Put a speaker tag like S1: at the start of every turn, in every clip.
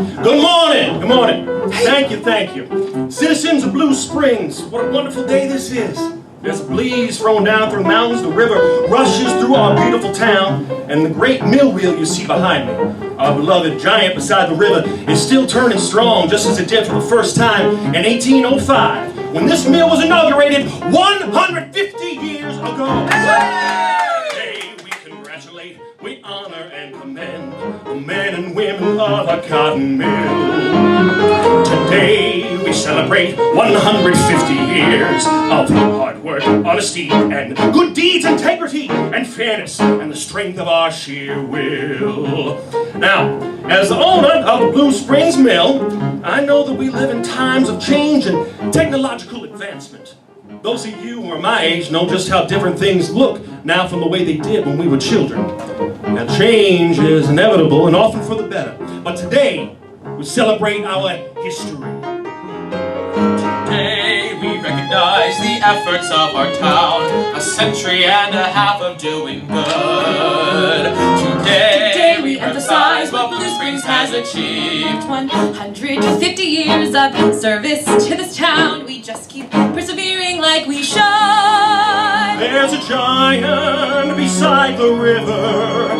S1: Good morning, good morning. Thank you. Citizens of Blue Springs, what a wonderful day this is. There's a breeze flowing down through the mountains, the river rushes through our beautiful town, and the great mill wheel you see behind me, our beloved giant beside the river, is still turning strong just as it did for the first time in 1805, when this mill was inaugurated 150 years ago. Today we congratulate, we honor and commend the men and women of our cotton mill. Today we celebrate 150 years of hard work, honesty, and good deeds, integrity, and fairness, and the strength of our sheer will. Now, as the owner of the Blue Springs Mill, I know that we live in times of change and technological advancement. Those of you who are my age know just how different things look now from the way they did when we were children. Now, change is inevitable and often for the better, but today we celebrate our history.
S2: Today we recognize the efforts of our town, a century and a half of doing good. Today we emphasize what Blue Springs has achieved.
S3: 150 years of service to this town. We just keep persevering like we should.
S1: There's a giant beside the river,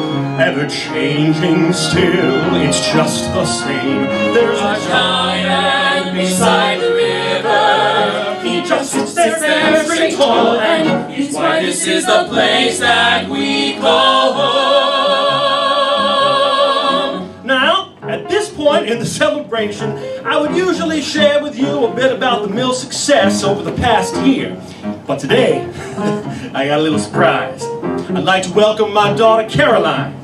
S1: ever changing still, it's just the same. There's
S2: a giant beside the river, he just sits there very tall, and he's why this is the place that we call home.
S1: Now, at this point in the celebration, I would usually share with you a bit about the mill's success over the past year. But today, I got a little surprise. I'd like to welcome my daughter, Katelyn.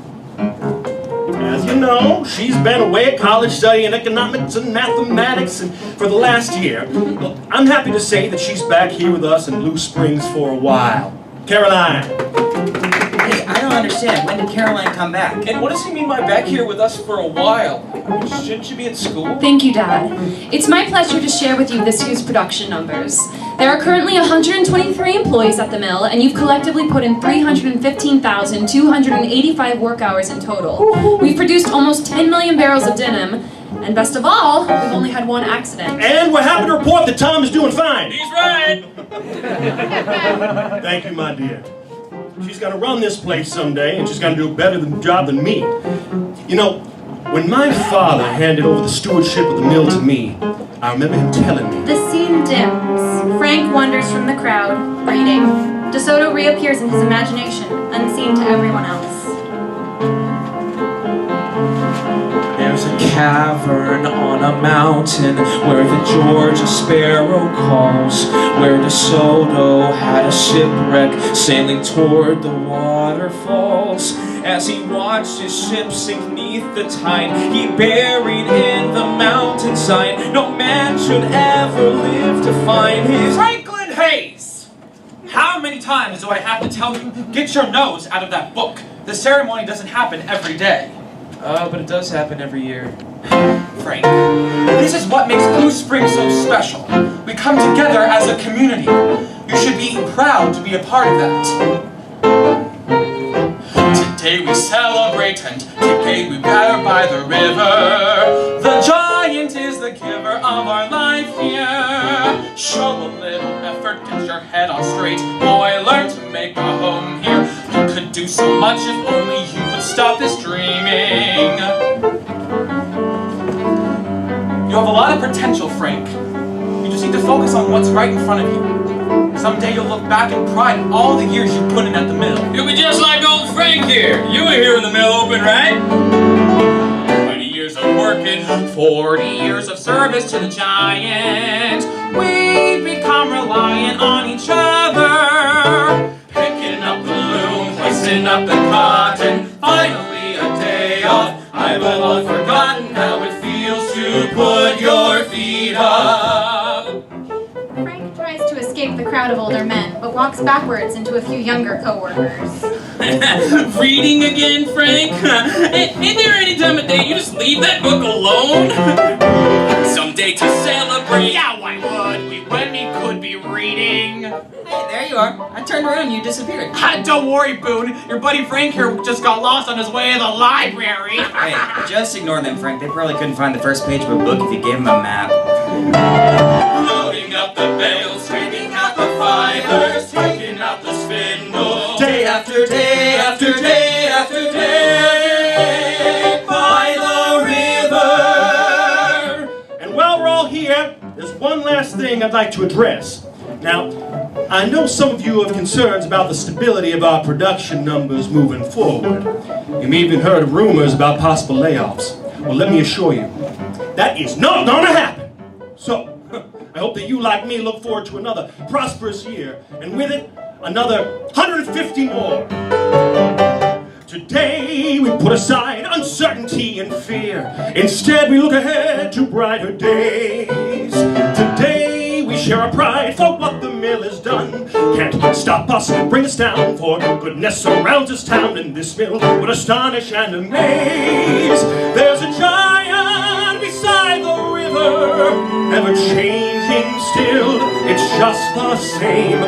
S1: As you know, she's been away at college studying economics and mathematics for the last year. Well, I'm happy to say that she's back here with us in Blue Springs for a while. Katelyn.
S4: Hey, I don't understand. When did Katelyn come back?
S2: And what does he mean by back here with us for a while? Shouldn't you be at school?
S3: Thank you, Dad. It's my pleasure to share with you this year's production numbers. There are currently 123 employees at the mill, and you've collectively put in 315,285 work hours in total. We've produced almost 10 million barrels of denim, and best of all, we've only had one accident.
S1: And we're happy to report that Tom is doing fine.
S2: He's right!
S1: Thank you, my dear. She's going to run this place someday, and she's going to do a better job than me. You know, when my father handed over the stewardship of the mill to me, I remember him telling me.
S5: The scene dims. Frank wanders from the crowd, reading. DeSoto reappears in his imagination, unseen to everyone else.
S2: There's a cavern on a mountain where the Georgia Sparrow calls, where DeSoto had a shipwreck sailing toward the waterfalls. As he watched his ship sink neath the tide, he buried in the mountainside. No man should ever live to find his Franklin Hayes! How many times do I have to tell you, get your nose out of that book? The ceremony doesn't happen every day. But it does happen every year. Frank, this is what makes Blue Springs so special. We come together as a community. You should be proud to be a part of that. Today we celebrate and today we gather by the river. The giant is the giver of our life here. Show a little effort, get your head on straight. Boy, learn to make a home here. You could do so much if only you would stop this dreaming. You have a lot of potential, Frank. You just need to focus on what's right in front of you. Someday you'll look back in pride at all the years you put in at the mill. You'll be just like old Frank here. You were here when the mill opened, right? 20 years of working, 40 years of service to the giant. We've become reliant on each other. Picking up the loom, hoisting up the cotton. Finally a day off. I've long forgotten how it feels to put your feet up.
S5: Frank tries to escape the crowd of older men, but walks backwards into a few younger co-workers.
S2: Reading again, Frank? Ain't there any time of day you just leave that book alone? Someday to celebrate, yeah, why would we when we could be reading?
S4: Hey, there you are. I turned around and you disappeared.
S6: Don't worry, Boone. Your buddy Frank here just got lost on his way to the library.
S4: Hey, just ignore them, Frank. They probably couldn't find the first page of a book if you gave them a map.
S2: Loading up the bales, taking out the fibers, taking out the spindle. Day after day after day after day by the river.
S1: And while we're all here, there's one last thing I'd like to address. Now, I know some of you have concerns about the stability of our production numbers moving forward. You may even heard of rumors about possible layoffs. Well, let me assure you, that is not gonna happen. So, I hope that you, like me, look forward to another prosperous year, and with it, another 150 more. Today, we put aside uncertainty and fear. Instead, we look ahead to brighter days. Today, we share our pride for what the mill has done. Can't stop us, bring us down, for goodness surrounds this town, and this mill would astonish and amaze. There's a giant beside the river, ever changing still, it's just the same.